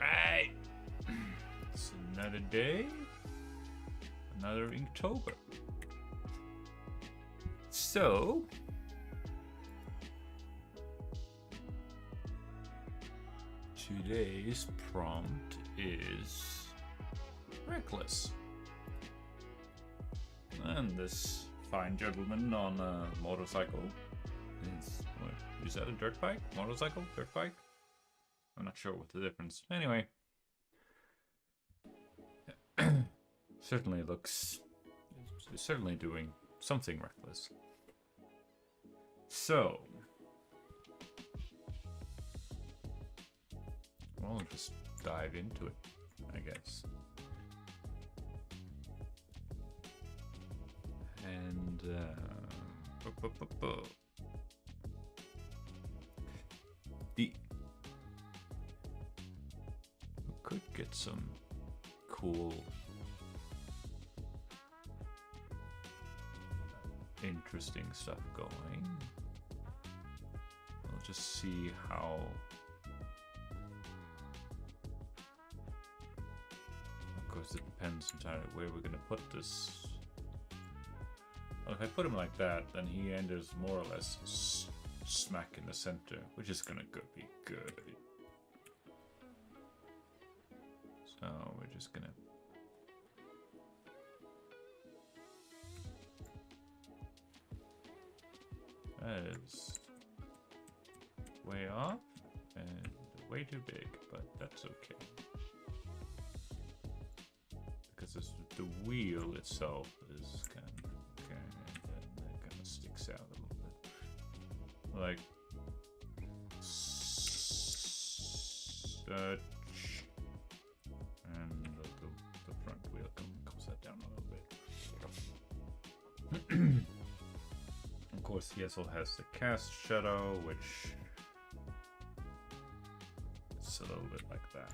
Right. It's another day, another Inktober. So, today's prompt is reckless. And this fine gentleman on a motorcycle is that a dirt bike? Motorcycle? Dirt bike? I'm not sure what the difference. Anyway. Certainly looks... It's certainly doing something reckless. So... We'll just dive into it, I guess. And, we could get some cool, interesting stuff going. I'll just see how... Of course, it depends entirely where we're going to put this. Well, if I put him like that, then he enters more or less smack in the center, which is going to be good. So we're just going to... That is way off and way too big, but that's okay. Because the wheel itself is kind of okay, and then it kind of sticks out a little bit. Like such. And the front wheel comes that down a little bit. Of course, he also has the cast shadow, which is a little bit like that.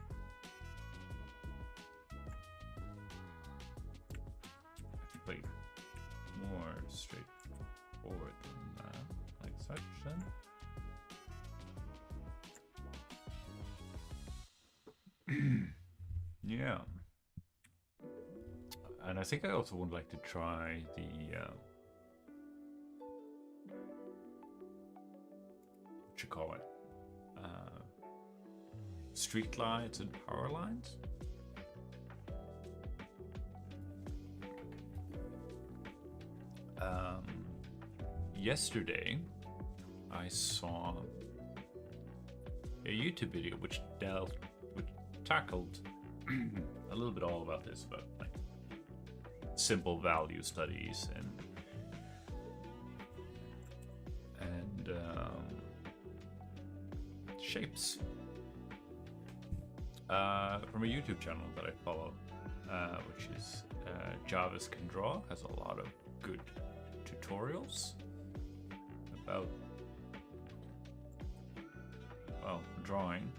Actually, more straightforward than that, like such then. Yeah. And I think I also would like to try the what you call it? Street lights and power lines. Yesterday, I saw a YouTube video which tackled a little bit all about this, about like simple value studies and shapes from a YouTube channel that I follow, which is Jarvis Can Draw. Has a lot of good tutorials about, well, drawing.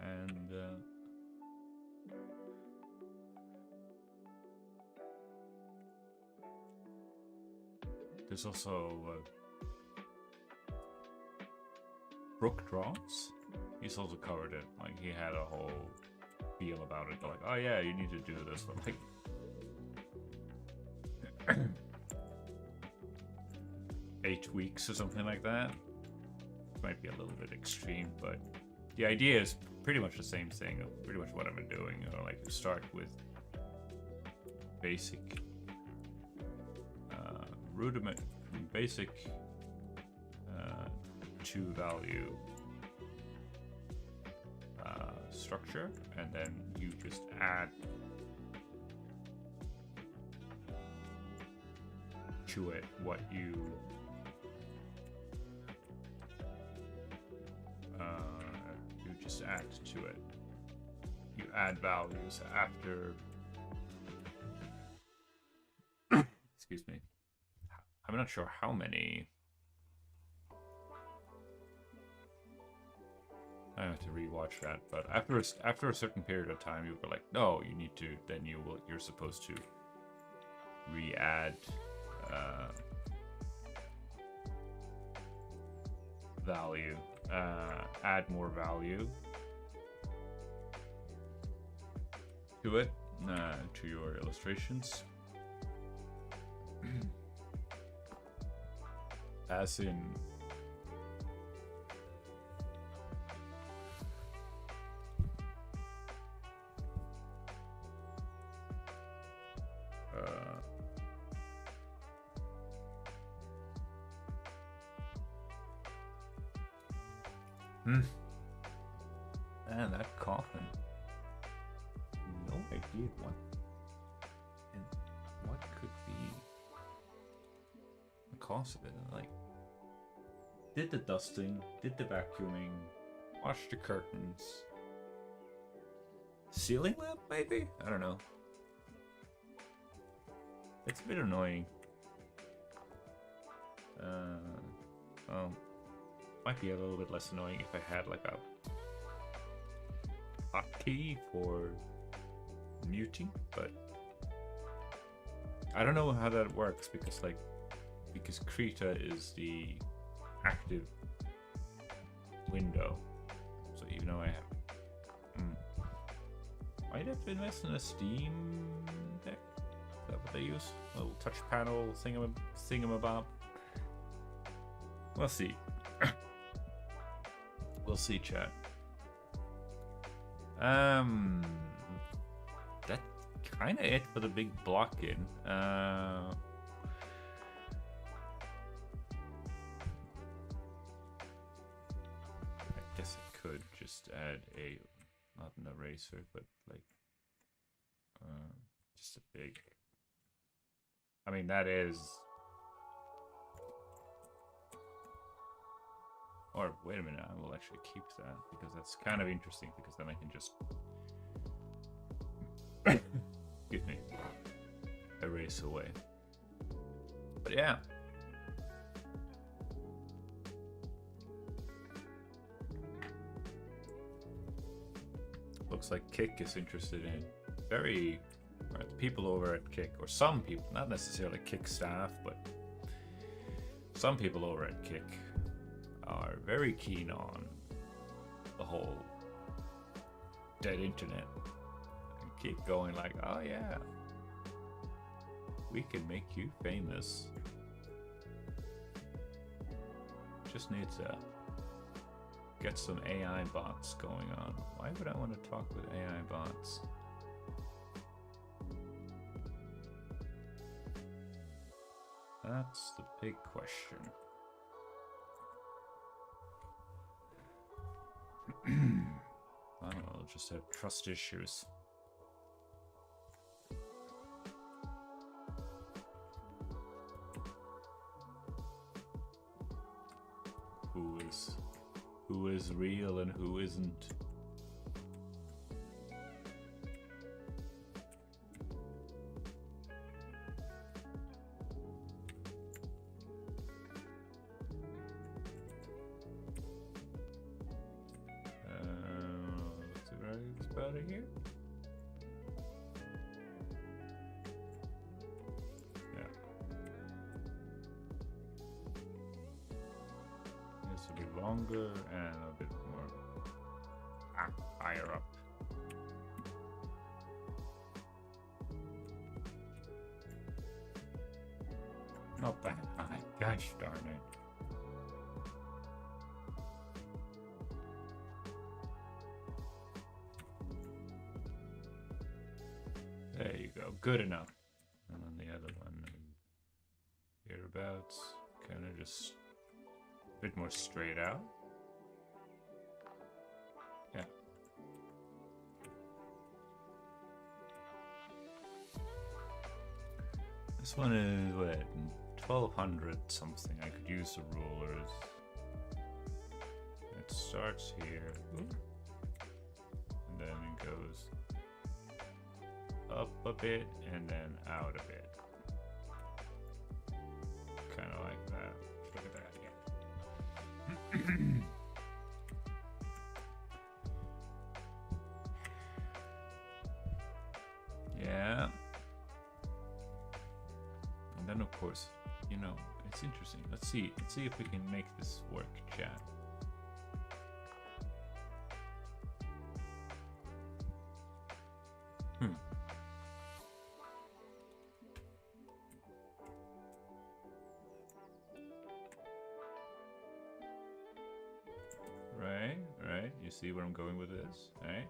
And there's also Brooke Draws. He's also covered it. Like, he had a whole feel about it. Like, oh yeah, you need to do this. Like, 8 weeks or something like that. Might be a little bit extreme, but the idea is pretty much the same thing of pretty much what I've been doing. You know, like, you start with basic basic two value structure, and then you just add to it what you just add to it. You add values after excuse me. I'm not sure how many. I have to rewatch that, but after a certain period of time, you were like, no, you need to. Then you're supposed to re-add value, add more value to it, to your illustrations. As in, man, that coffin. No idea what and what could be the cause of it. Like, did the dusting, did the vacuuming, washed the curtains, ceiling lamp maybe? I don't know. It's a bit annoying. Well, might be a little bit less annoying if I had like a hotkey for muting, but I don't know how that works because Krita is the active window, so even though I have might have to invest in a Steam Deck. Is that what they use? A little touch panel thingamabob. We'll see. We'll see, chat. That's kind of it for the big block in. I guess I could just add a, not an eraser, but like just a big. I mean, that is. Or wait a minute, I will actually keep that because that's kind of interesting because then I can just excuse me, erase away. But yeah. Looks like Kick is interested in the people over at Kick, or some people, not necessarily Kick staff, but some people over at Kick are very keen on the whole dead internet and keep going like, oh yeah, we can make you famous. Just need to get some AI bots going on. Why would I want to talk with AI bots? That's the big question. I don't know, I'll just have trust issues. Who is real and who isn't? Out of here. Yeah. This will be longer and a bit more higher up. Not that high. Gosh darn it. There you go, good enough. And then the other one, hereabouts, kind of just a bit more straight out. Yeah. This one is what, 1200 something. I could use the rulers. It starts here, and then it goes up a bit and then out a bit. Kind of like that. Look at that, yeah. Yeah. And then of course, you know, It's interesting. Let's see if we can make this work, chat. Right. You see where I'm going with this, right?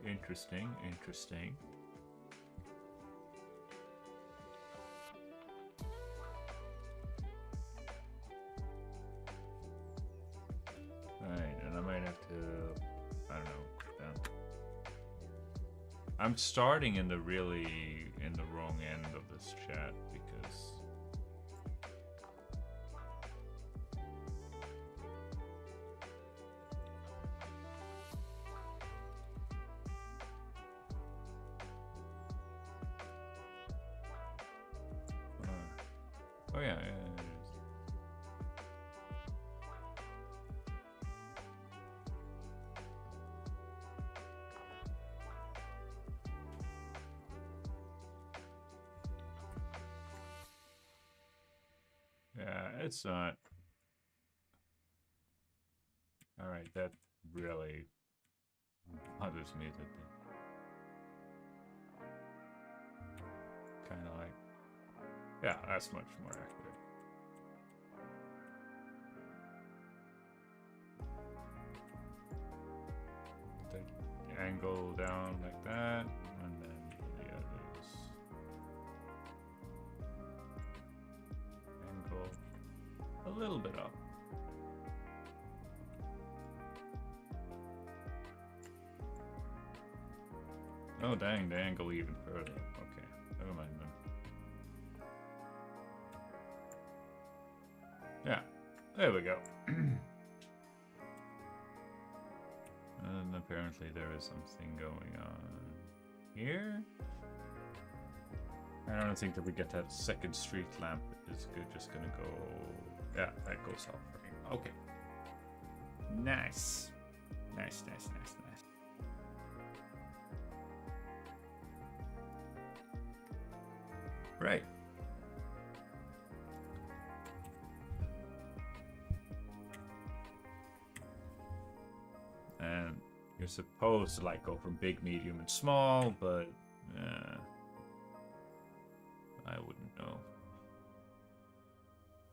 Interesting. Right, and I might have to, I don't know, I'm starting in the wrong end of this chat because oh yeah. Yeah, it's not. Alright, that really bothers me that kind of like, yeah, that's much more accurate. The angle down like that, and then the others angle a little bit up. Oh dang, the angle even further. Okay, never mind then. Yeah, there we go. And apparently there is something going on here. I don't think that we get that second street lamp is good. Just gonna go. Yeah, that goes off. Okay. Nice. Nice. Right. And you're supposed to like go from big, medium, and small, but I wouldn't know.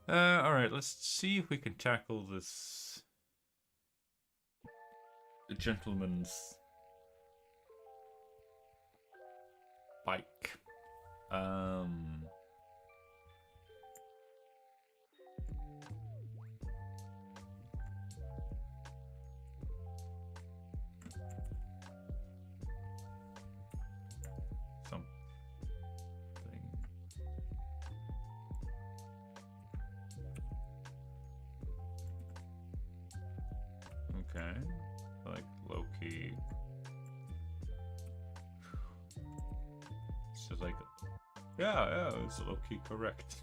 All right, let's see if we can tackle this. The gentleman's bike. Okay, like low-key. It's just like, yeah, it's low-key correct.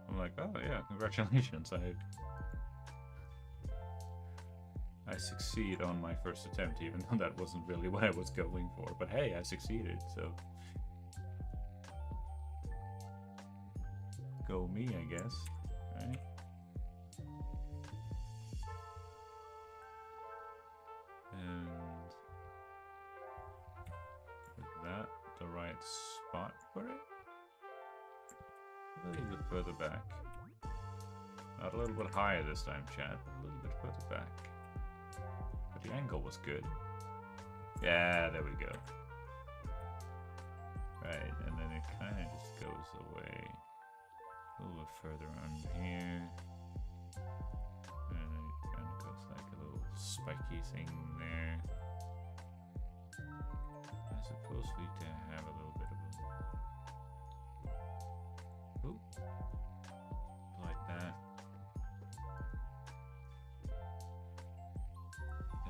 I'm like, oh yeah, congratulations, I succeed on my first attempt, even though that wasn't really what I was going for. But hey, I succeeded, so go me, I guess. Right? And is that the right spot for it? A little bit further back. Not a little bit higher this time, chat, but a little bit further back. But the angle was good. Yeah, there we go. Right, and then it kind of just goes away. A little bit further on here. And it kind of goes like a little spiky thing there. I suppose we can have a little bit of a... Oop. Like that.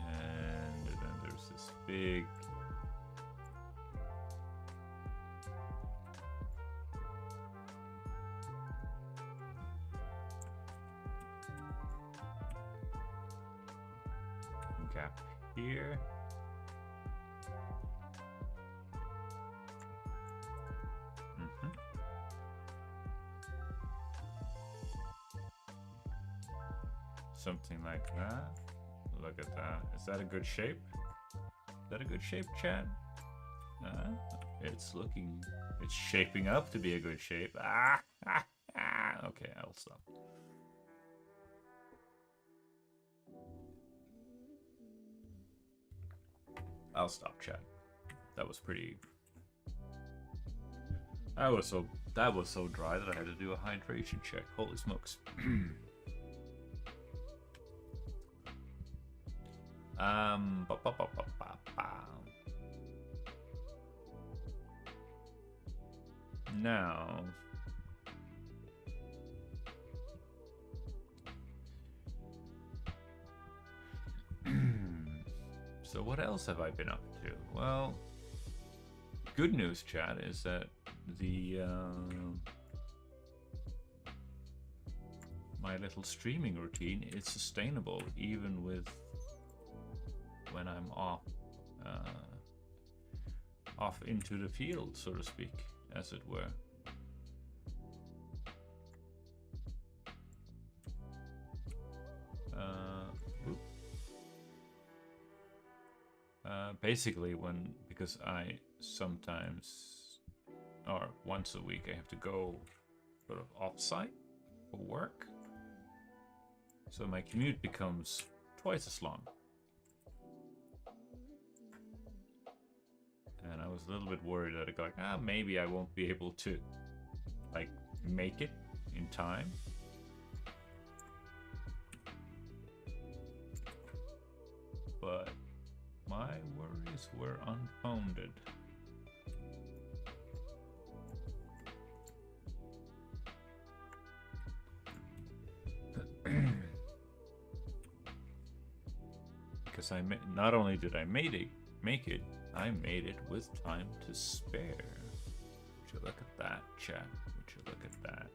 And then there's this big... gap here. something like that. Look at that. Is that a good shape? Is that a good shape, chat? It's shaping up to be a good shape. Okay, I'll stop. I'll stop, chat. That was pretty. That was so dry that I had to do a hydration check. Holy smokes. Now, so what else have I been up to? Well, good news, chat, is that the my little streaming routine is sustainable even with when I'm off into the field, so to speak, as it were. Basically, because I sometimes, or once a week, I have to go sort of off-site for work, so my commute becomes twice as long. And I was a little bit worried that maybe I won't be able to make it in time. But my worries were unfounded. Because not only did I make it, I made it with time to spare. Would you look at that, chat? Would you look at that?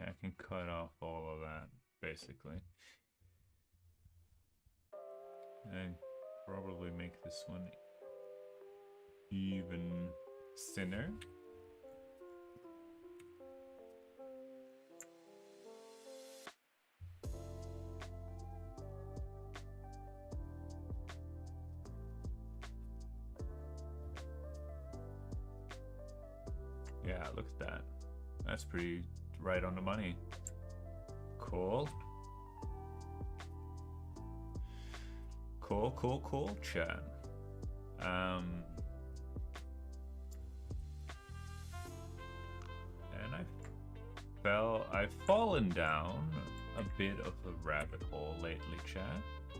I can cut off all of that, basically. And probably make this one even thinner. Yeah, look at that. That's pretty right on the money. Cool. Cool, chat. And I've fallen down a bit of a rabbit hole lately, chat,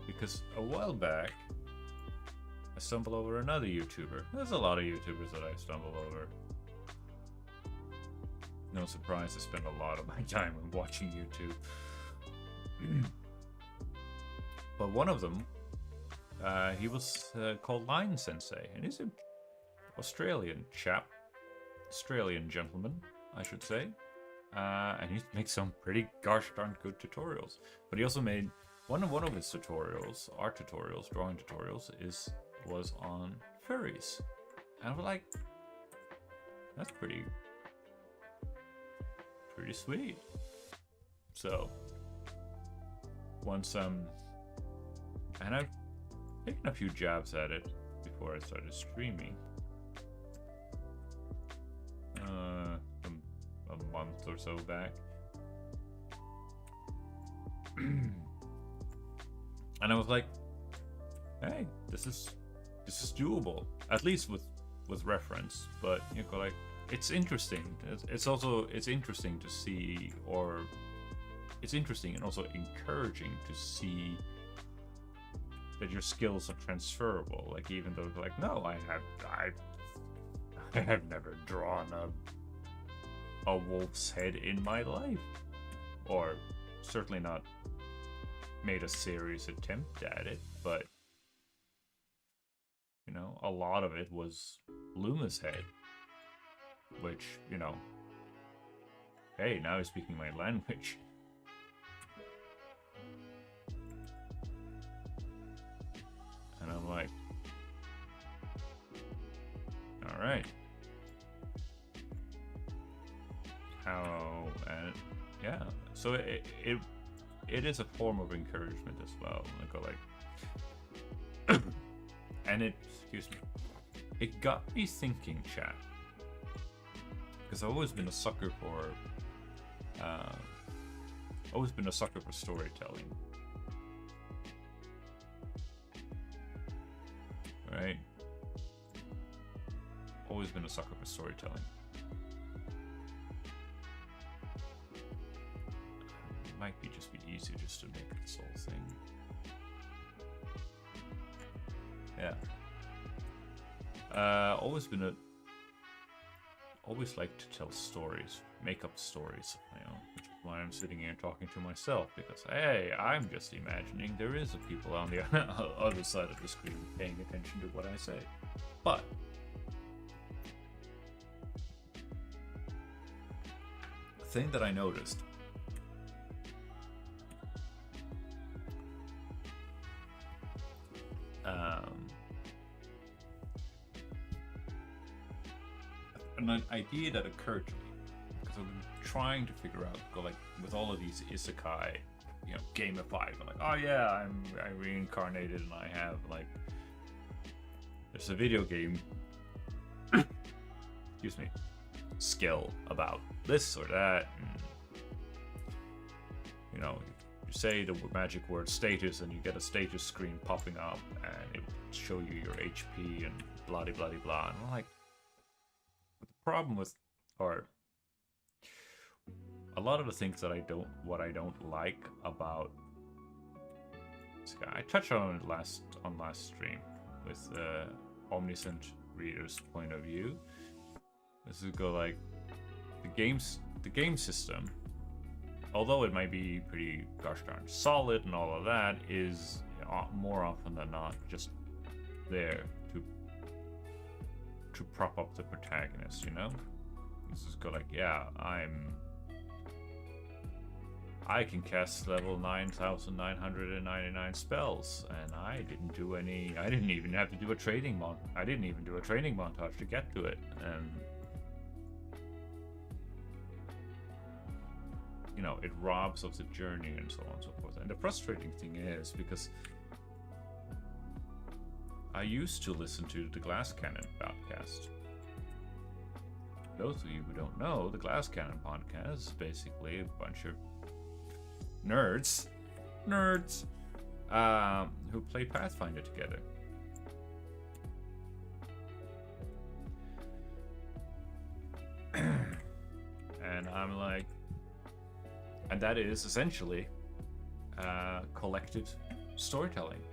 because a while back I stumbled over another YouTuber. There's a lot of YouTubers that I stumble over. No surprise, I spend a lot of my time watching YouTube. But one of them, he was called Line Sensei, and he's an Australian chap, Australian gentleman, I should say. And he makes some pretty gosh darn good tutorials. But he also made one of his tutorials, art tutorials, drawing tutorials, was on furries, and I was like, that's pretty sweet. So once and I've taken a few jabs at it before I started streaming. A month or so back. And I was like, hey, this is doable, at least with reference. But you know, like, it's interesting. It's interesting to see, or it's interesting and also encouraging to see that your skills are transferable. Like, even though like, no, I have never drawn a wolf's head in my life, or certainly not made a serious attempt at it, but you know, a lot of it was Luma's head, which, you know, hey, now he's speaking my language. And I'm like, all right. How, and yeah, so it is a form of encouragement as well. I go like, and excuse me, it got me thinking, chat, because I've always been a sucker for, storytelling, right? Always been a sucker for storytelling. Might be easier just to make this whole thing. Yeah. Always liked to tell stories, make up stories of my own, which is why I'm sitting here talking to myself, because hey, I'm just imagining there is a people on the other side of the screen paying attention to what I say. But the thing that I noticed, an idea that occurred to me, because I've been trying to figure out, like, with all of these isekai, you know, gamified. I'm like, oh yeah, I reincarnated and I have, like, there's a video game, excuse me, skill about this or that, and, you know, you say the magic word status and you get a status screen popping up and it will show you your HP and blah blah blah blah. And I'm like, the problem with, or a lot of the things that I don't like about this guy, I touched on it last stream with omniscient reader's point of view. This is go like the game system, although it might be pretty gosh darn solid and all of that, is more often than not just there to prop up the protagonist, you know? This is go like, yeah, I can cast level 9,999 spells, and I didn't even have to do a training montage to get to it, and you know, it robs of the journey and so on and so forth. And the frustrating thing is, because I used to listen to the Glass Cannon podcast. Those of you who don't know, the Glass Cannon podcast is basically a bunch of nerds who play Pathfinder together. And I'm like, and that is essentially collective storytelling.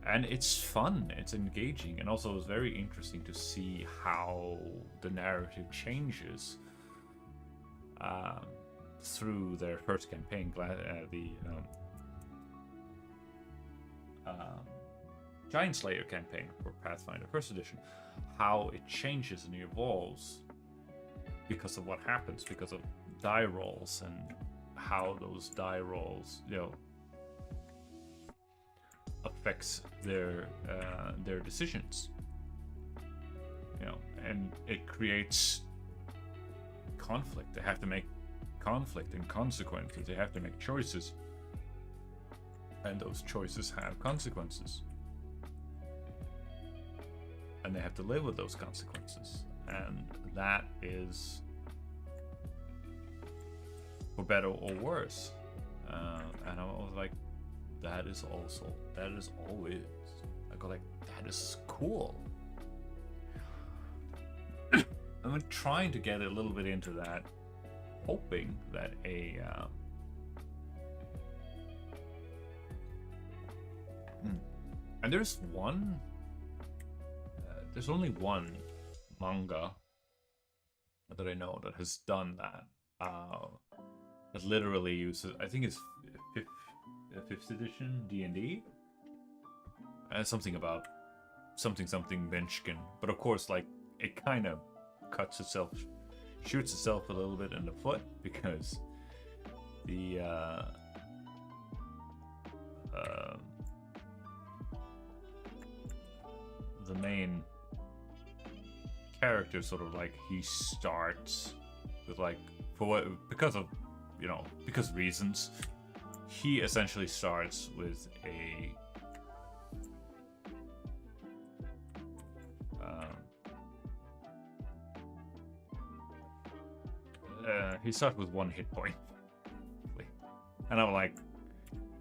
And it's fun, it's engaging, and also it's very interesting to see how the narrative changes through their first campaign, the Giant Slayer campaign for Pathfinder First Edition, how it changes and evolves because of what happens, because of die rolls and how those die rolls, you know, affects their decisions, you know, and it creates conflict. They have to make conflict and consequences. They have to make choices, and those choices have consequences, and they have to live with those consequences, and that is for better or worse. And I was like, that is always, I go like, that is cool. I'm trying to get a little bit into that, hoping that and there's only one manga that I know that has done that, that literally uses, I think it's 5th edition D&D, something about something Benchkin, but of course, like it kind of shoots itself a little bit in the foot because the main character sort of like he starts with like because of reasons, he essentially starts with he starts with 1 hit point, and I'm like,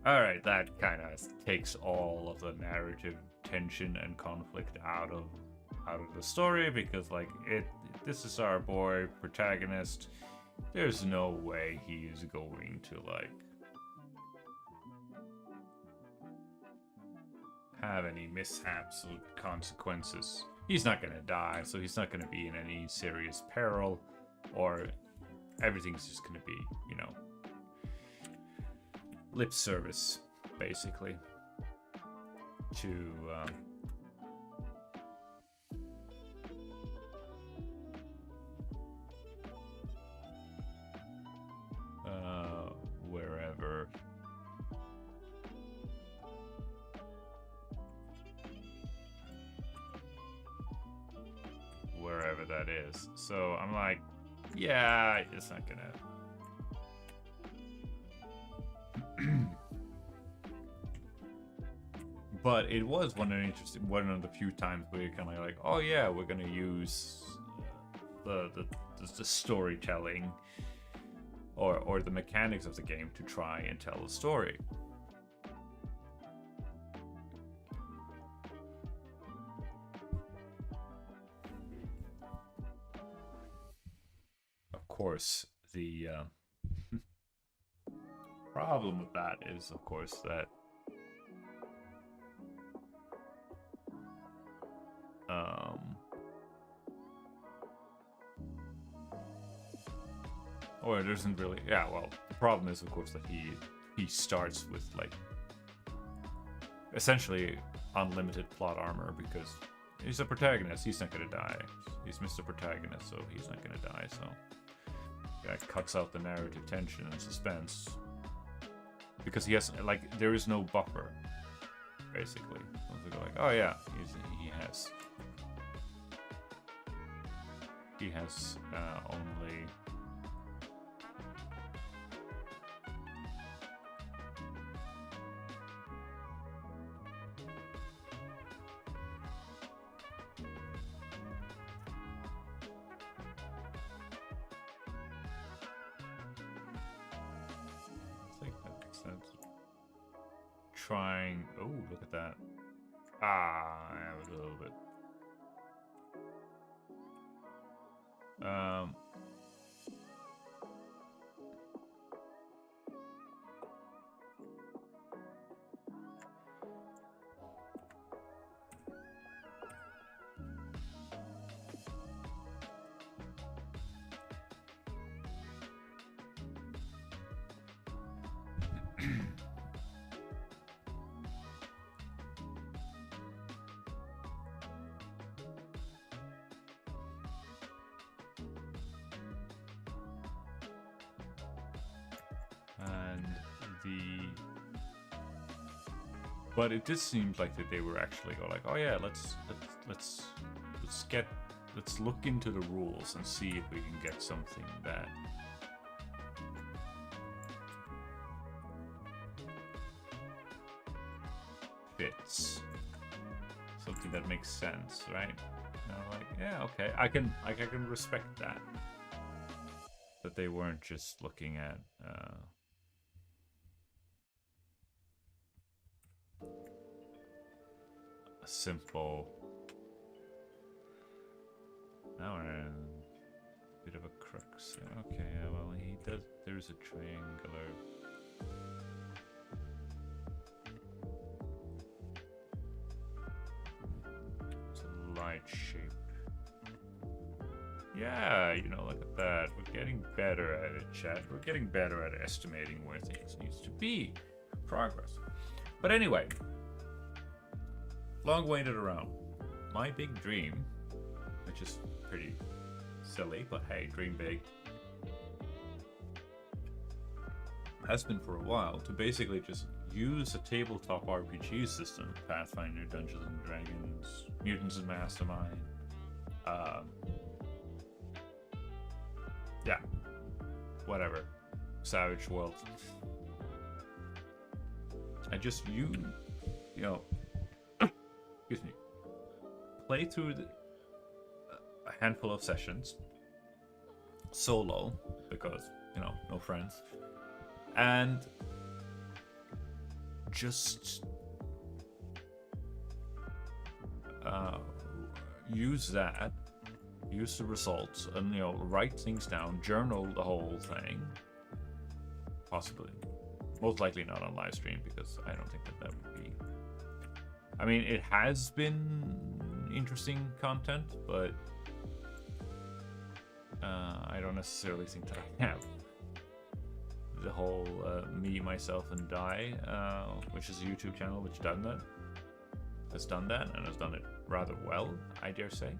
all right, that kind of takes all of the narrative tension and conflict out of the story, because like this is our boy protagonist. There's no way he is going to like have any mishaps or consequences. He's not gonna die, so he's not gonna be in any serious peril, or everything's just gonna be, lip service, basically, to wherever that is. So I'm like, yeah, it's not gonna. But it was one of the few times where you're kind of like, oh yeah, we're gonna use the storytelling or the mechanics of the game to try and tell a story. Of course, the problem with that is, of course, that or it isn't really. Yeah, well, the problem is, of course, that he starts with like essentially unlimited plot armor, because he's a protagonist. He's not gonna die. He's Mr. Protagonist, so he's not gonna die. So that cuts out the narrative tension and suspense, because he has like there is no buffer, basically. So like, oh yeah, he has only. Trying. Oh, look at that. That was a little bit. But it did seem like that they were actually like, oh yeah, let's look into the rules and see if we can get something that fits, something that makes sense, right? And I'm like, yeah, okay, I can respect that they weren't just looking at a simple. Now we're in a bit of a crux. Okay, well, he does. There's a triangular. It's a light shape. Yeah, you know, look at that. We're getting better at it, chat. We're getting better at estimating where things needs to be. Progress. But anyway. long waited around. My big dream, which is pretty silly, but hey, dream big, has been for a while to basically just use a tabletop RPG system, Pathfinder, Dungeons and Dragons, Mutants and Mastermind, yeah, whatever, Savage World. I just you know, excuse me, play through a handful of sessions solo because no friends, and just use the results, and write things down, journal the whole thing. Possibly, most likely not on live stream, because I don't think that would be. I mean, it has been interesting content, but I don't necessarily think that I have the whole Me, Myself, and Die, which is a YouTube channel which has done that and has done it rather well, I dare say.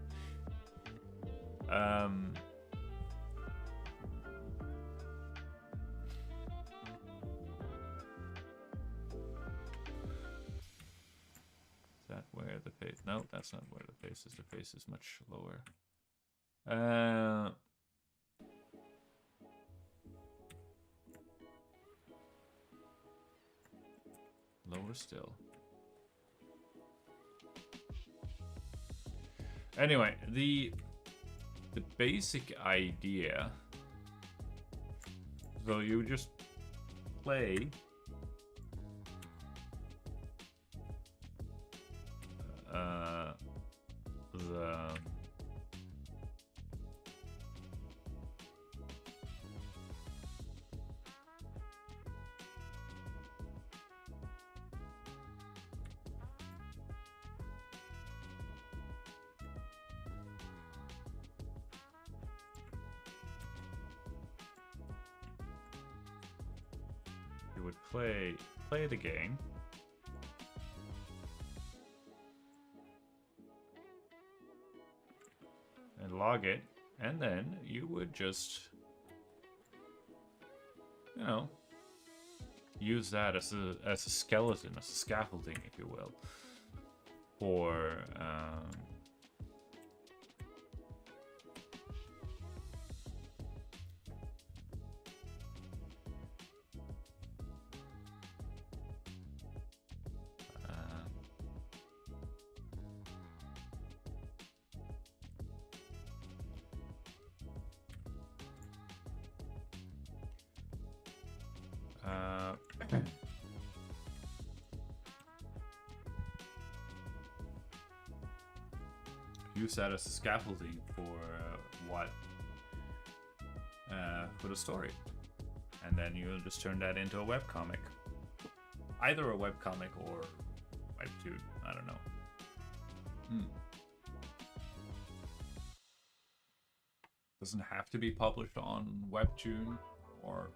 Is that where the pace? No, that's not where the pace is. The pace is much lower. Lower still. Anyway, the basic idea. So you just play you would play the game. And log it, and then you would just, use that as a skeleton, as a scaffolding, if you will, for use that as a scaffolding for for the story, and then you just turn that into a webcomic, either a webcomic or webtoon. I don't know. Doesn't have to be published on webtoon or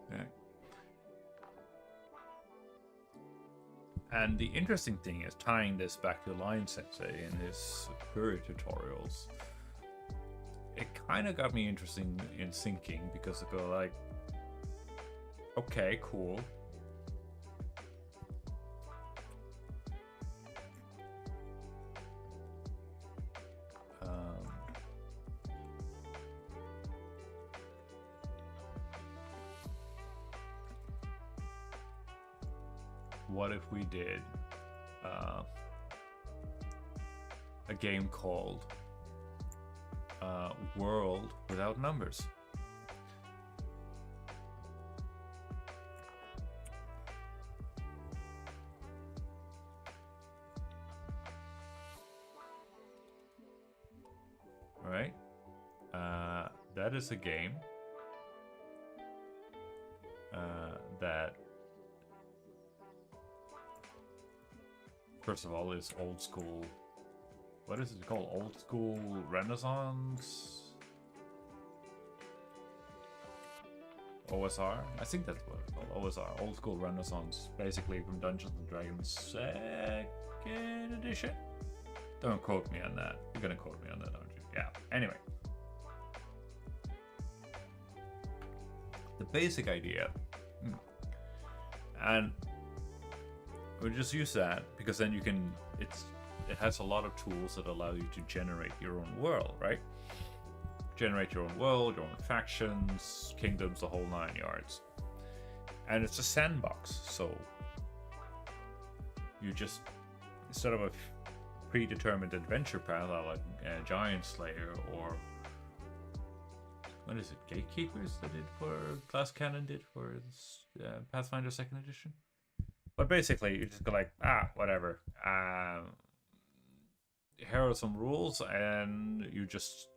yeah. And the interesting thing is tying this back to Lion Sensei and his Fury tutorials. It kind of got me interested in thinking, because I go like, okay, cool. What if we did a game called World Without Numbers? All right, that is a game that, first of all, is old school. What is it called? Old school Renaissance? OSR. I think that's what it's called. OSR, Old School Renaissance, basically from Dungeons and Dragons 2nd edition. Don't quote me on that. You're gonna quote me on that, aren't you? Yeah. Anyway, the basic idea, and we'll just use that because then you can. It has a lot of tools that allow you to generate your own world, right? Generate your own world, your own factions, kingdoms, the whole 9 yards. And it's a sandbox, so you just, instead of a predetermined adventure path like Giant Slayer or what is it, Gatekeepers that did for Glass Cannon did for Pathfinder 2nd edition. But basically, you just go like, whatever. Here are some rules, and you just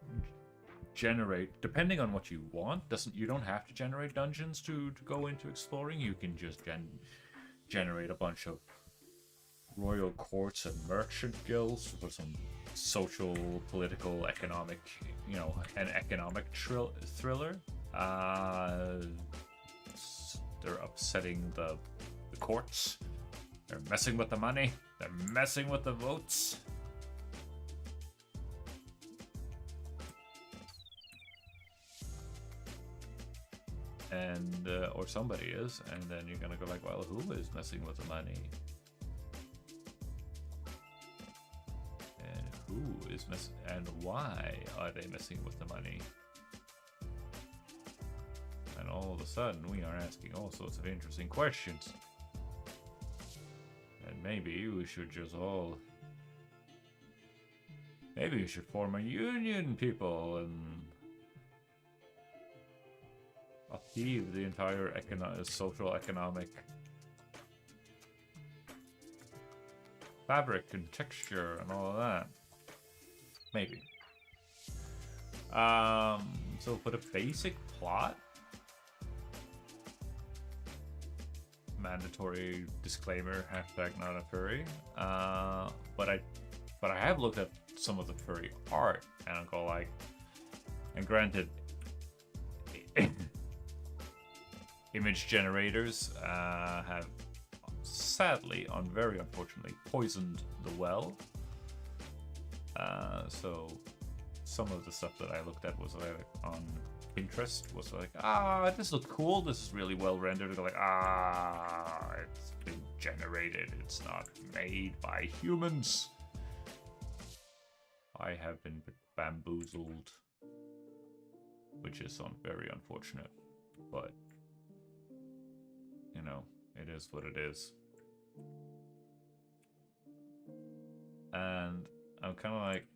generate, depending on what you want. You don't have to generate dungeons to go into exploring. You can just generate a bunch of royal courts and merchant guilds for some social, political, economic, an economic thriller. They're upsetting the courts. They're messing with the money. They're messing with the votes. And or somebody is, and then you're gonna go like, well, who is messing with the money? And who is and why are they messing with the money? And all of a sudden, we are asking all sorts of interesting questions. And maybe we should just all... Maybe we should form a union, people, and upheave the entire social, economic fabric and texture and all of that. Maybe. So for the basic plot, mandatory disclaimer, hashtag not a furry. But I have looked at some of the furry art and I go like, and granted, image generators have sadly, very unfortunately, poisoned the well. So some of the stuff that I looked at was like on Pinterest was like, this looks cool. This is really well rendered. They're like, it's been generated. It's not made by humans. I have been bamboozled, which is very unfortunate, but it is what it is. And I'm kind of like,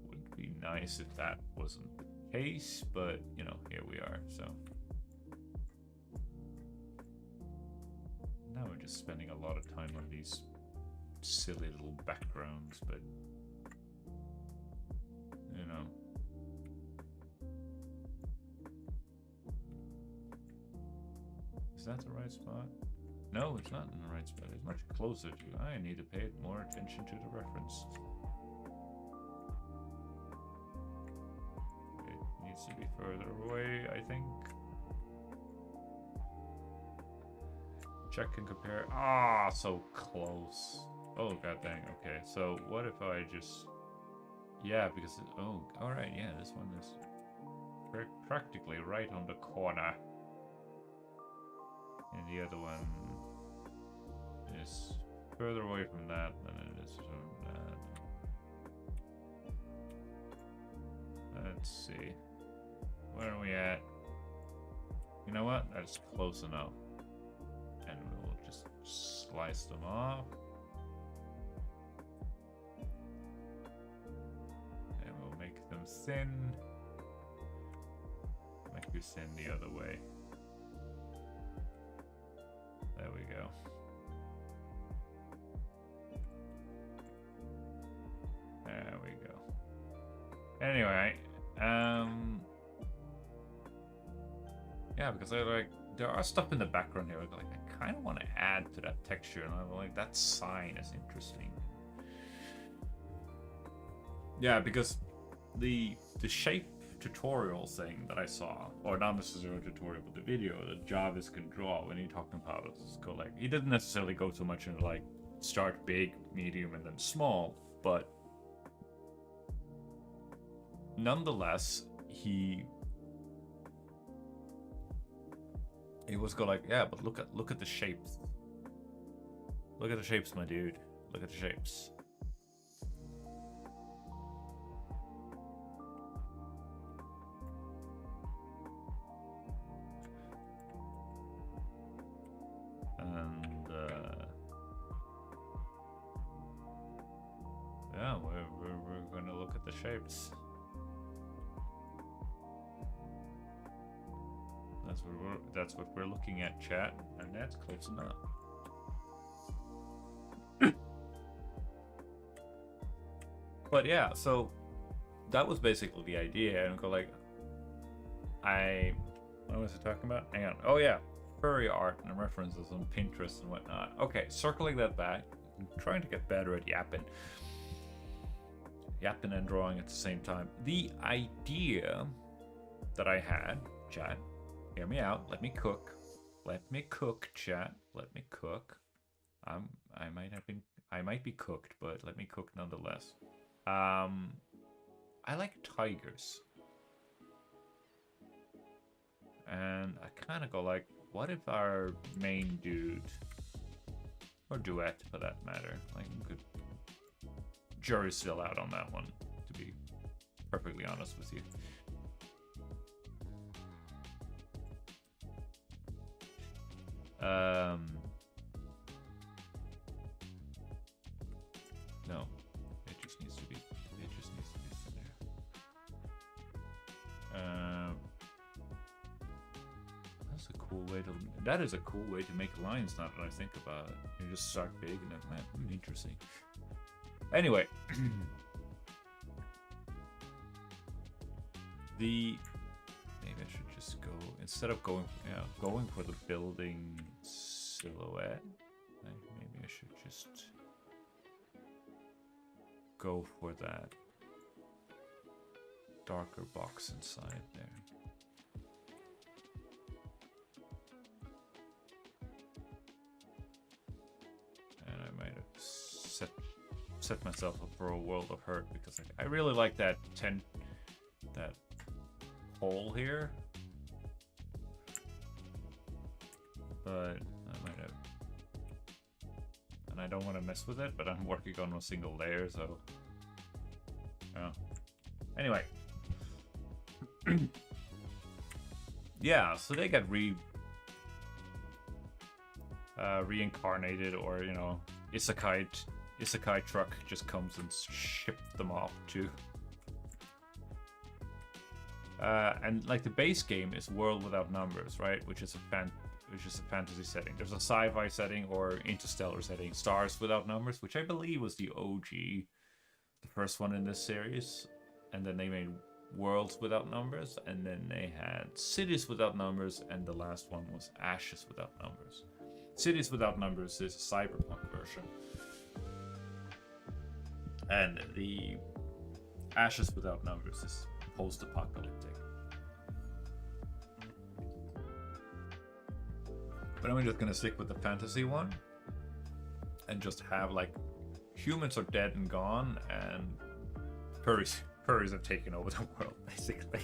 would be nice if that wasn't the case, but here we are. So now we're just spending a lot of time on these silly little backgrounds, but is that the right spot? No, it's not in the right spot. It's much closer to. I need to pay more attention to the reference. It needs to be further away, I think. Check and compare. So close. Oh, god dang. Okay, so what if I just... Yeah, because... alright, yeah, this one is practically right on the corner. And the other one is further away from that than it is from that. Let's see. Where are we at? You know what? That's close enough. And we'll just slice them off. And we'll make them thin. Make you thin the other way. There we go. There we go. Anyway, yeah, because there are stuff in the background here. Like, I kind of want to add to that texture, and I'm like, that sign is interesting. Yeah, because the shape tutorial thing that I saw, or not necessarily a tutorial, but the video that Jarvis can draw when he talked about it. Go like, he didn't necessarily go so much into like start big, medium, and then small, but nonetheless, he was go like, yeah, but look at the shapes. Look at the shapes, my dude. Look at the shapes. And yeah, we're gonna look at the shapes. That's what we're looking at, chat, and that's close enough. But yeah, so that was basically the idea. And go like, what was I talking about? Hang on. Oh yeah, furry art and references on Pinterest and whatnot. Okay, circling that back, I'm trying to get better at yapping and drawing at the same time. The idea that I had, chat, hear me out. Let me cook, chat. Let me cook. I might be cooked, but let me cook nonetheless. I like tigers. And I kind of go like, what if our main dude, or duet for that matter, like, good, jury's still out on that one, to be perfectly honest with you. No, it just needs to be there. That's a cool way to. That is a cool way to make lines. Now that I think about it, you just start big and then interesting. Anyway, maybe I should just go instead of going for the building silhouette. Maybe I should just go for that darker box inside there. And I might have set myself up for a world of hurt because I really like that hole here. But I might have, and I don't want to mess with it, but I'm working on a single layer, so yeah. Anyway, yeah, so they got reincarnated, or you know, isekai truck just comes and ships them off to. And like the base game is World Without Numbers, right? Which is a fantasy setting. There's a sci-fi setting or interstellar setting, Stars Without Numbers, which I believe was the OG, the first one in this series. And then they made Worlds Without Numbers, and then they had Cities Without Numbers, and the last one was Ashes Without Numbers. Cities Without Numbers is a cyberpunk version, and the Ashes Without Numbers is post-apocalyptic. But I'm just gonna stick with the fantasy one and just have like humans are dead and gone, and furries have taken over the world, basically.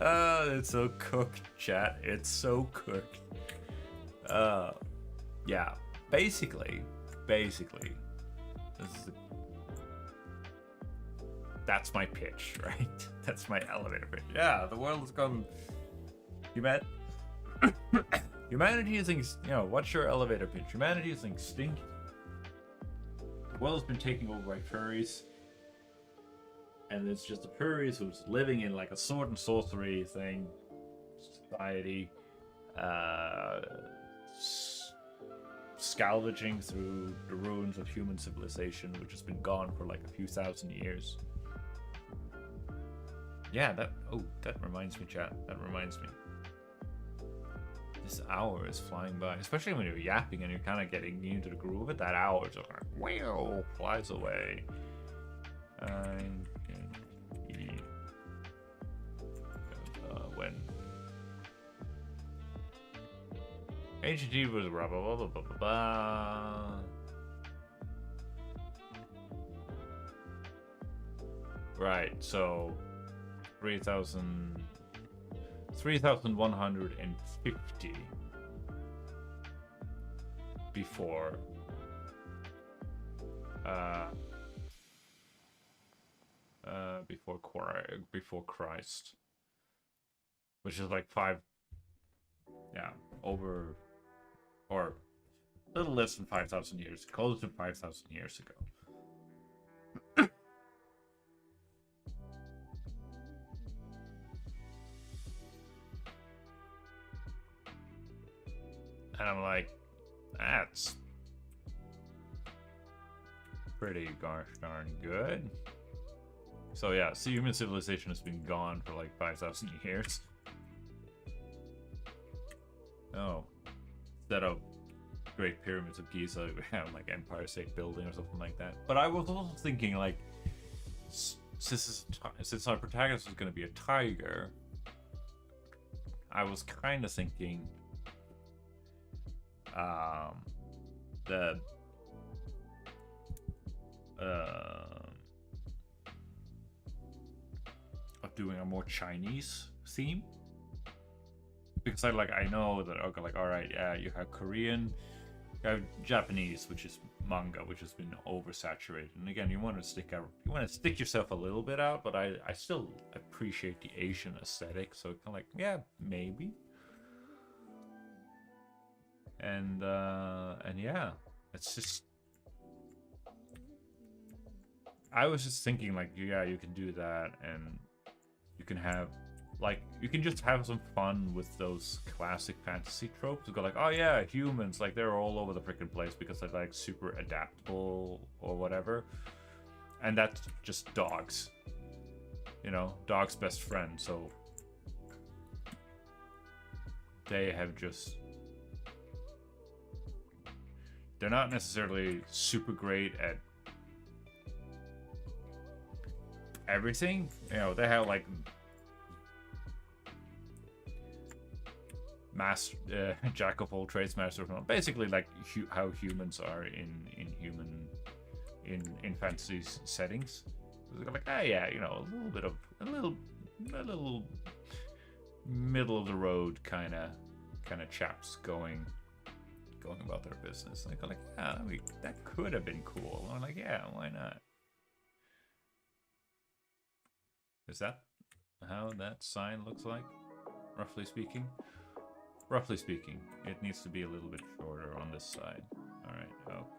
Oh, it's so cooked, chat. It's so cooked. Yeah. Basically, that's my pitch, right? That's my elevator pitch. Yeah, the world has gone. Humanity is, what's your elevator pitch? Humanity is extinct. The world's been taken over by furries. And it's just the furries who's living in like a sword and sorcery thing, society, scavenging through the ruins of human civilization, which has been gone for like a few thousand years. Yeah, that reminds me, chat. That reminds me. This hour is flying by, especially when you're yapping and you're kind of getting into the groove of it. That hour just like, wow, flies away. when ancient Egypt was blah blah blah blah blah blah blah. Right, so 3,150 before before Christ, which is like over or a little less than 5,000 years, close to 5,000 years ago. And I'm like, that's pretty gosh darn good. So yeah, so human civilization has been gone for like 5,000 years. Oh, instead of Great Pyramids of Giza, we have like Empire State Building or something like that. But I was also thinking, like, since our protagonist was going to be a tiger, I was kind of thinking of doing a more Chinese theme, because I know that, okay, like, all right, yeah, you have Korean, you have Japanese, which is manga, which has been oversaturated, and again, you want to stick yourself a little bit out, but I still appreciate the Asian aesthetic, so kind of like, yeah, maybe. And yeah, it's just, I was just thinking, like, yeah, you can do that, and you can have, like, you can just have some fun with those classic fantasy tropes. You go like, oh yeah, humans, like, they're all over the freaking place because they're like super adaptable or whatever, and that's just dogs, you know, dog's best friend. So they have just, they're not necessarily super great at everything, you know, they have like jack of all trades, master of none, basically like how humans are in fantasy settings. They're like, ah, yeah, you know, a little middle of the road kind of chaps going about their business. They go like, yeah, that could have been cool. I'm like, yeah, why not? Is that how that sign looks like, roughly speaking? Roughly speaking, it needs to be a little bit shorter on this side. All right,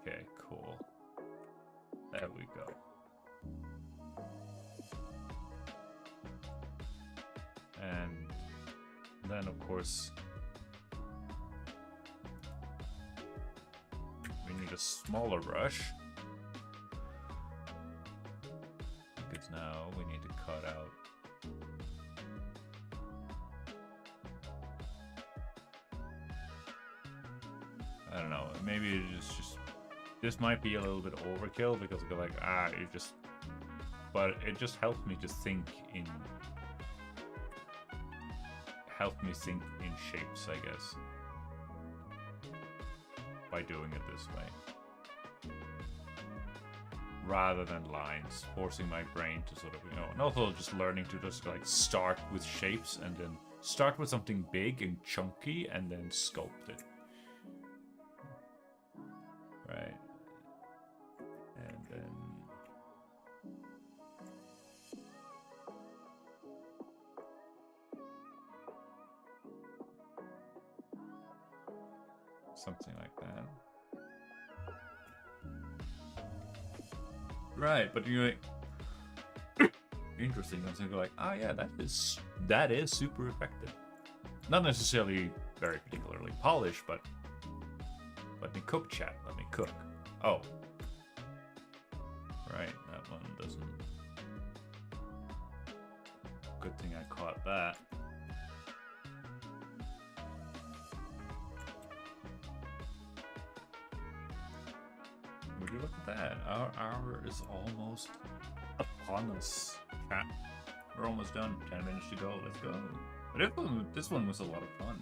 okay, cool. There we go. And then, of course, we need a smaller brush, because now we need to cut out I don't know, maybe it's just, this might be a little bit overkill because I go like, but it just helped me to think in shapes, I guess, by doing it this way, rather than lines, forcing my brain to sort of, you know, and also just learning to just like start with shapes and then start with something big and chunky and then sculpt it. Right. And then something like that. Right, but you're like, interesting. I'm thinking like, oh yeah, that is super effective. Not necessarily very particularly polished, but let me cook, chat. Let me cook. Oh. Right, that one doesn't. Good thing I caught that. Would you look at that? Our hour is almost upon us, chat. We're almost done. 10 minutes to go. Let's go. But this one was a lot of fun.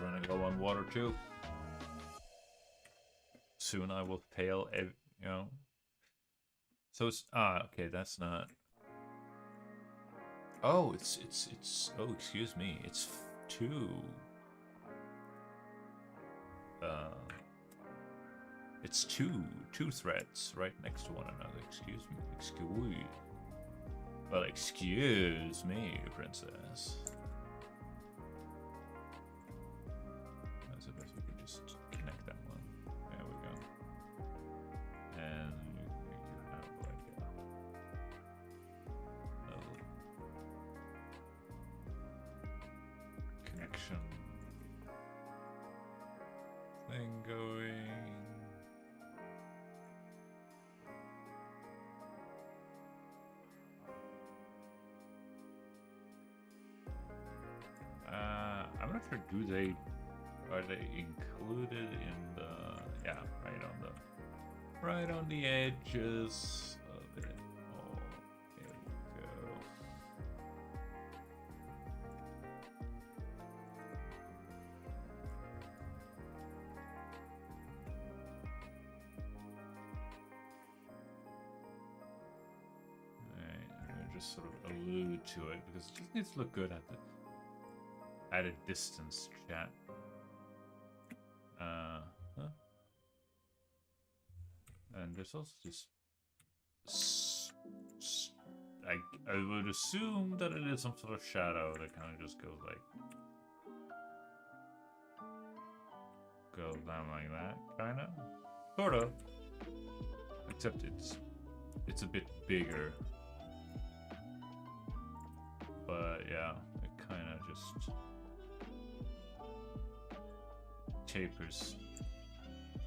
Running low on water too. Soon I will fail, you know. So it's okay. That's not. Oh, it's. Oh, excuse me. It's two. It's two threads right next to one another. Excuse me. Well, excuse me, princess. I suppose we could just connect that one. There we go. And you have like a little connection thing going. I'm not sure. Are they included in the? Yeah, right on the edges of it. Oh, here we go. Alright, I'm gonna just sort of allude to it because it just needs to look good at a distance, chat. And there's also just I would assume that it is some sort of shadow that kind of just goes down like that, kind of, sort of. Except it's a bit bigger. But yeah, it kind of just tapers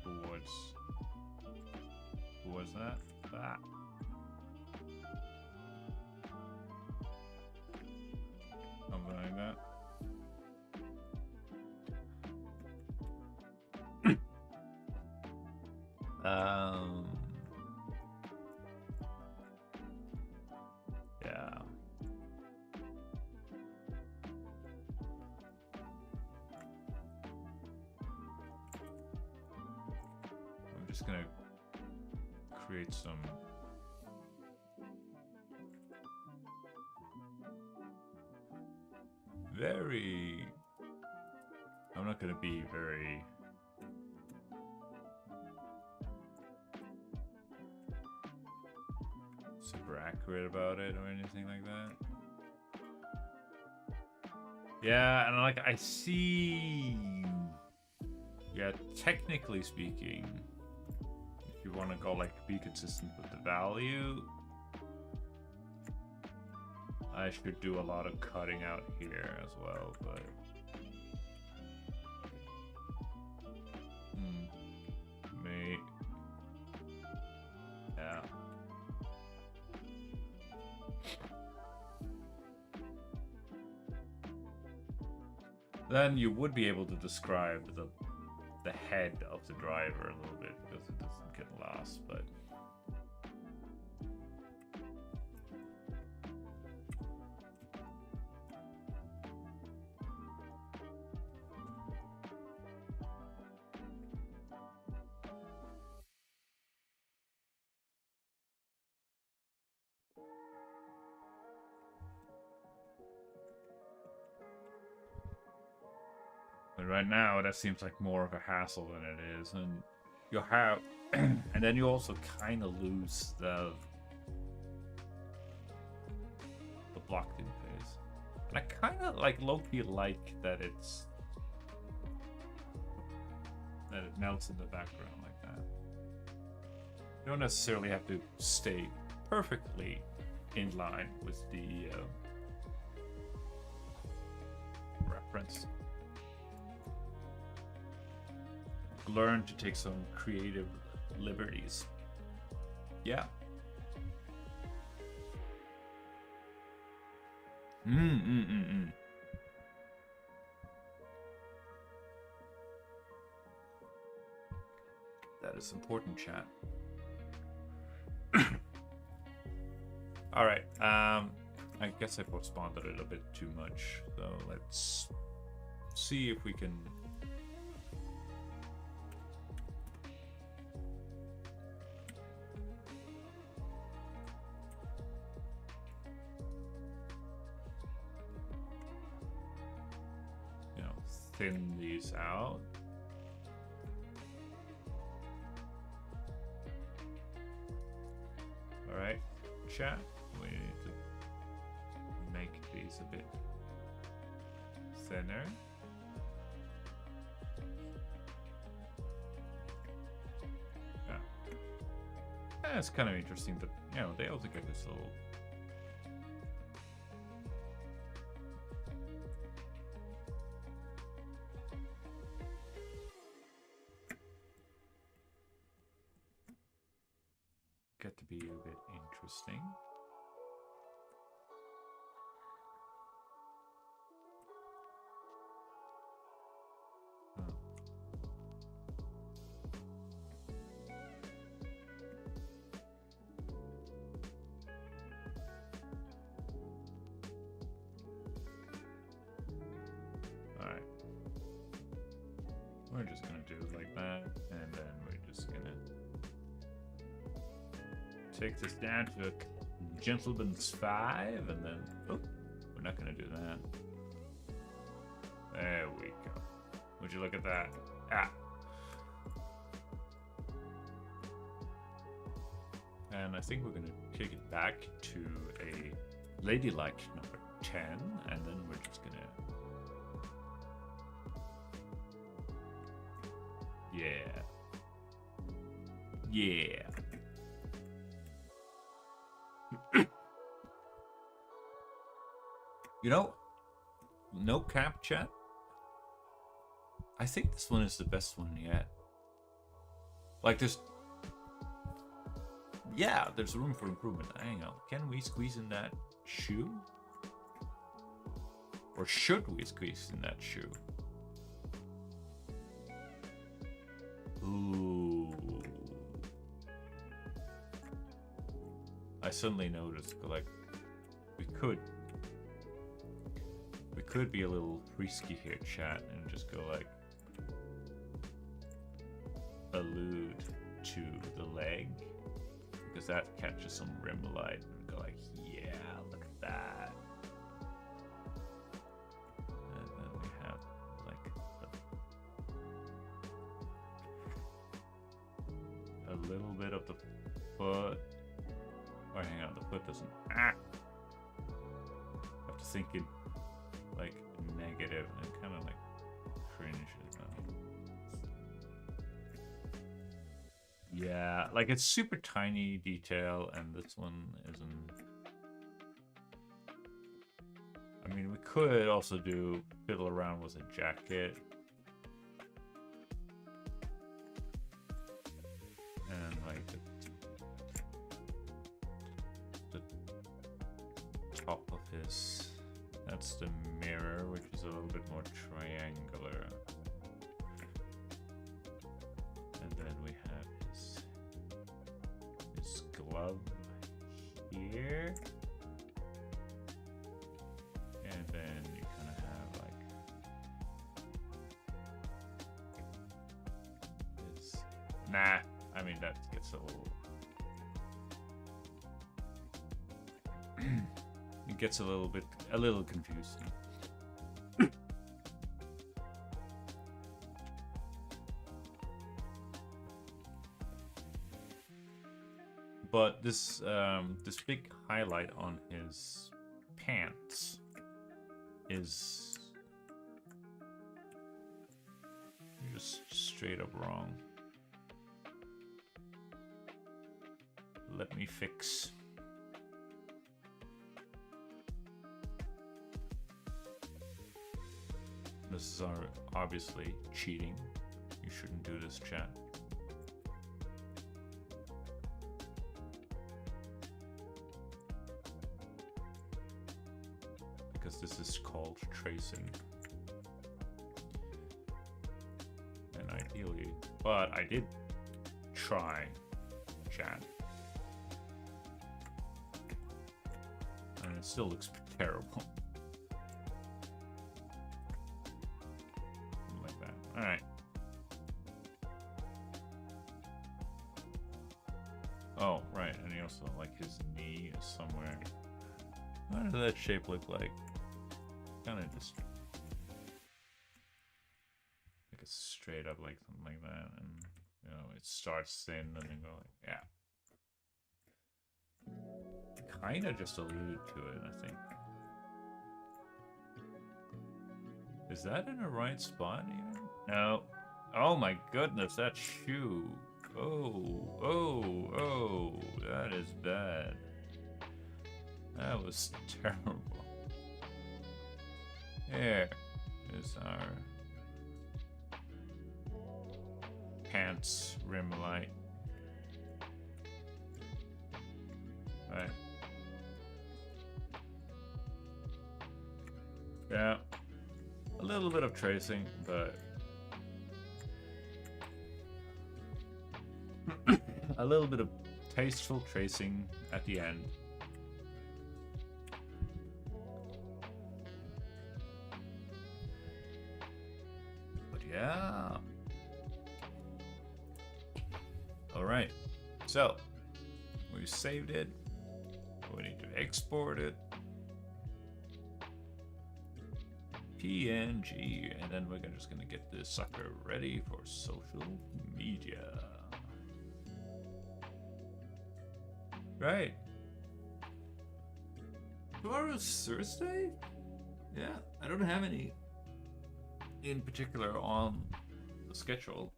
towards that. Something like that. Yeah. I'm just gonna create some I'm not gonna be very super accurate about it or anything like that. Yeah, and like I see, yeah, technically speaking, if you want to go like be consistent with the value, I should do a lot of cutting out here as well, but yeah. Then you would be able to describe the head of the driver a little bit because it doesn't get lost, but right now that seems like more of a hassle than it is, and you have and then you also kind of lose the blocked in phase. And I kind of like low-key like that it melts in the background like that. You don't necessarily have to stay perfectly in line with the reference. Learn to take some creative liberties. Yeah. That is important, chat. All right. I guess I postponed it a bit too much. So let's see if we can. Thin these out. All right, chat. We need to make these a bit thinner. Yeah, it's kind of interesting that they also get this little. Get to be a bit interesting. Alright. We're just gonna do it like that, and then we're just gonna take this down to a gentleman's 5, and then we're not gonna do that. There we go. Would you look at that? And I think we're gonna take it back to a ladylike number 10, and then we're just gonna yeah. No cap chat. I think this one is the best one yet. Like there's room for improvement. Hang on. Can we squeeze in that shoe? Or should we squeeze in that shoe? Ooh. I suddenly noticed, like, we could be a little risky here, chat, and just go like, allude to the leg, because that catches some rim light, and go like, yeah, look at that. And then we have like a little bit of the foot. Oh, hang on, the foot doesn't. I have to think in like negative and kind of like cringe. Yeah, like it's super tiny detail, and this one isn't. I mean, we could also fiddle around with a jacket. And like the top of his, that's the mirror, which is a little bit more triangular. And then we have his glove here. And then you kind of have like his, I mean that gets a little it gets a little confusing. But this big highlight on his pants is just straight up wrong. Let me fix. This is obviously cheating. You shouldn't do this, chat. Because this is called tracing. And ideally, but I did try, chat. it still looks terrible. Like that. All right. Oh, right, and he also, like, his knee is somewhere. What does that shape look like? Kind of just like a straight up, like something like that, and you know, it starts thin and then go like, yeah. Kind of just alluded to it, I think. Is that in the right spot even? No. Oh my goodness, that shoe. Oh, that is bad. That was terrible. Here is our pants rim light. Right. Yeah. A little bit of tracing, but a little bit of tasteful tracing at the end. But yeah. All right. So we saved it. We need to export it. PNG, and then we're just gonna get this sucker ready for social media. Right. Tomorrow's Thursday? Yeah, I don't have any in particular on the schedule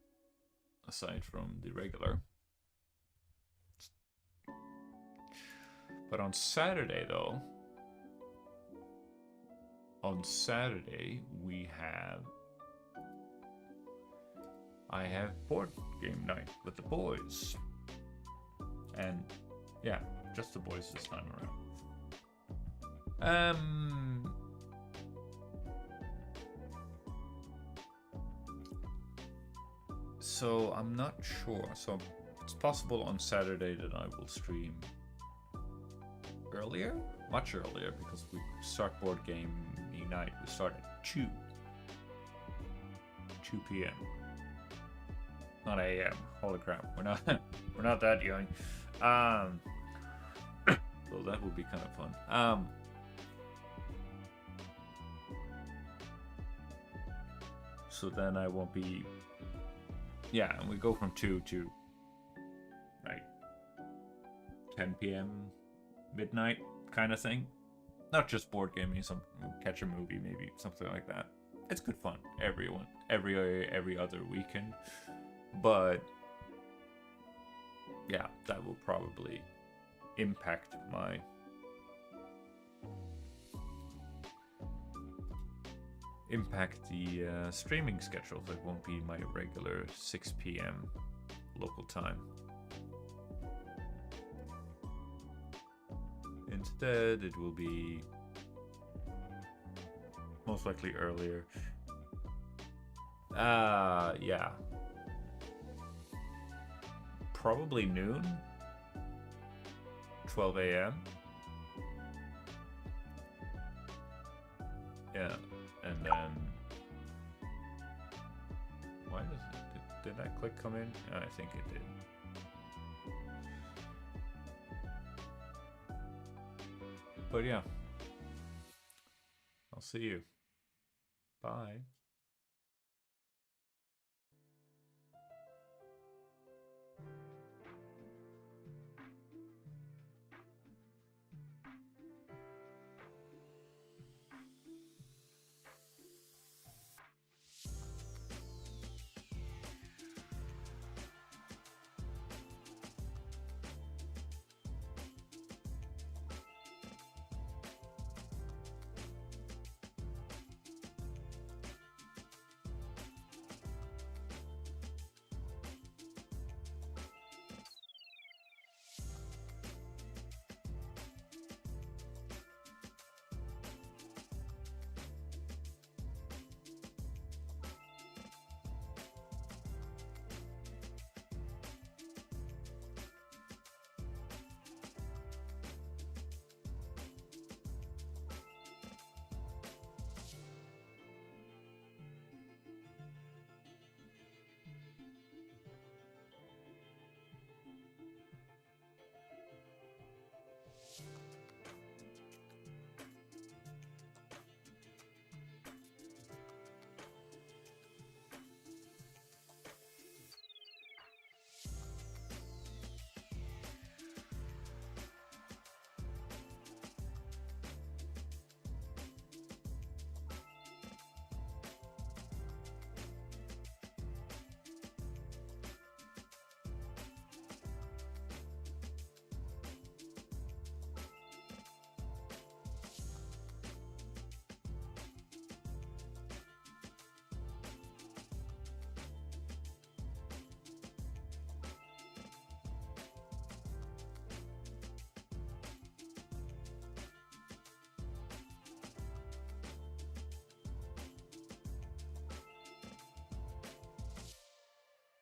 aside from the regular. But on Saturday, though, I have board game night with the boys. And yeah, just the boys this time around. So I'm not sure. So it's possible on Saturday that I will stream earlier, much earlier, because we start board game night. We start at 2 p.m. Not a.m. Holy crap, we're not that young. So that would be kind of fun. So then I won't be. Yeah, and we go from 2 to like 10 p.m. midnight kind of thing. Not just board gaming, some catch a movie, maybe something like that. It's good fun. Every other weekend, but yeah, that will probably impact my streaming schedule. It won't be my regular 6 p.m. local time. Instead, it will be most likely earlier. Yeah. Probably noon. 12 a.m. Yeah, and then why does it did that click come in? I think it did. But yeah, I'll see you. Bye.